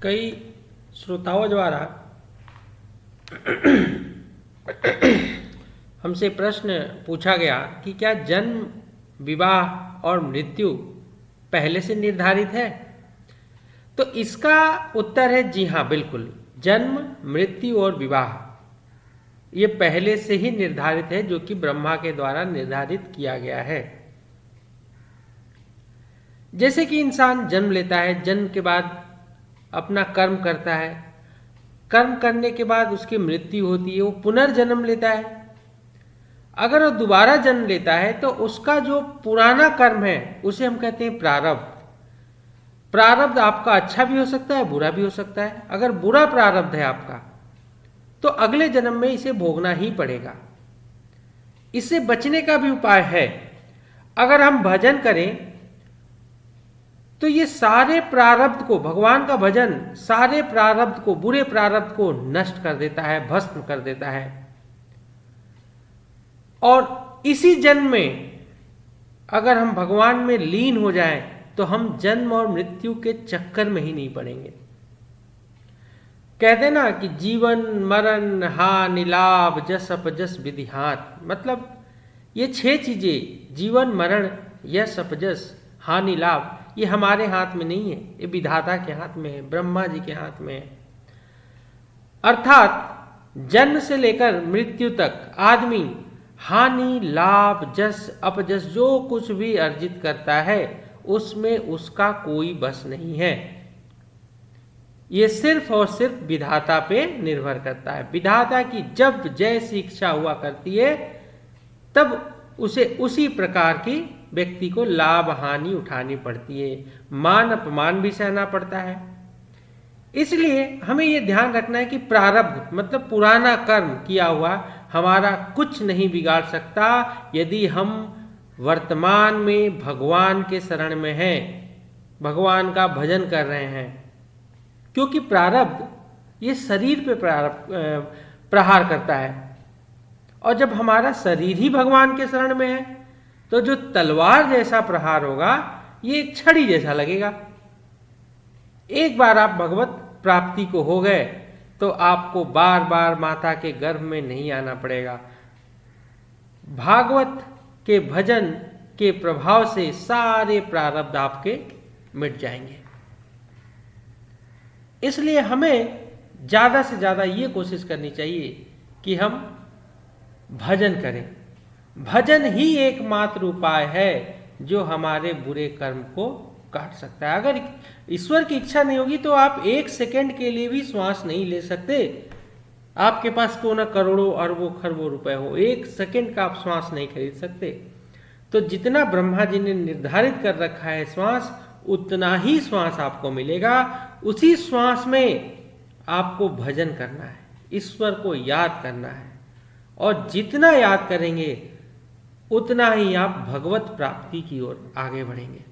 कई श्रोताओं द्वारा हमसे प्रश्न पूछा गया कि क्या जन्म, विवाह और मृत्यु पहले से निर्धारित है। तो इसका उत्तर है जी हाँ, बिल्कुल। जन्म, मृत्यु और विवाह ये पहले से ही निर्धारित है, जो कि ब्रह्मा के द्वारा निर्धारित किया गया है। जैसे कि इंसान जन्म लेता है, जन्म के बाद अपना कर्म करता है, कर्म करने के बाद उसकी मृत्यु होती है, वो पुनर्जन्म लेता है। अगर वो दोबारा जन्म लेता है तो उसका जो पुराना कर्म है उसे हम कहते हैं प्रारब्ध। प्रारब्ध आपका अच्छा भी हो सकता है, बुरा भी हो सकता है। अगर बुरा प्रारब्ध है आपका तो अगले जन्म में इसे भोगना ही पड़ेगा। इससे बचने का भी उपाय है। अगर हम भजन करें तो ये सारे प्रारब्ध को, भगवान का भजन सारे प्रारब्ध को, बुरे प्रारब्ध को नष्ट कर देता है, भस्म कर देता है। और इसी जन्म में अगर हम भगवान में लीन हो जाएं तो हम जन्म और मृत्यु के चक्कर में ही नहीं पड़ेंगे। कहते ना कि जीवन मरण हानि लाभ जस अपजस विधि हाथ, मतलब ये 6 चीजें, जीवन मरण यश अपजस हानि लाभ, ये हमारे हाथ में नहीं है, ये विधाता के हाथ में है, ब्रह्मा जी के हाथ में है। अर्थात जन्म से लेकर मृत्यु तक आदमी हानि लाभ जस अपजस जो कुछ भी अर्जित करता है उसमें उसका कोई बस नहीं है। ये सिर्फ और सिर्फ विधाता पे निर्भर करता है। विधाता की जब जैसी इच्छा हुआ करती है तब उसे उसी प्रकार की व्यक्ति को लाभ हानि उठानी पड़ती है, मान अपमान भी सहना पड़ता है। इसलिए हमें यह ध्यान रखना है कि प्रारब्ध मतलब पुराना कर्म किया हुआ हमारा कुछ नहीं बिगाड़ सकता यदि हम वर्तमान में भगवान के शरण में हैं, भगवान का भजन कर रहे हैं। क्योंकि प्रारब्ध ये शरीर पे प्रहार करता है, और जब हमारा शरीर ही भगवान के शरण में है तो जो तलवार जैसा प्रहार होगा ये एक छड़ी जैसा लगेगा। एक बार आप भगवत प्राप्ति को हो गए तो आपको बार बार माता के गर्भ में नहीं आना पड़ेगा। भागवत के भजन के प्रभाव से सारे प्रारब्ध आपके मिट जाएंगे। इसलिए हमें ज्यादा से ज्यादा ये कोशिश करनी चाहिए कि हम भजन करें। भजन ही एकमात्र उपाय है जो हमारे बुरे कर्म को काट सकता है। अगर ईश्वर की इच्छा नहीं होगी तो आप 1 सेकंड के लिए भी श्वास नहीं ले सकते। आपके पास क्यों ना करोड़ों अरबों खरबों रुपए हो, 1 सेकंड का आप श्वास नहीं खरीद सकते। तो जितना ब्रह्मा जी ने निर्धारित कर रखा है श्वास, उतना ही श्वास आपको मिलेगा। उसी श्वास में आपको भजन करना है, ईश्वर को याद करना है, और जितना याद करेंगे उतना ही आप भगवत प्राप्ति की ओर आगे बढ़ेंगे।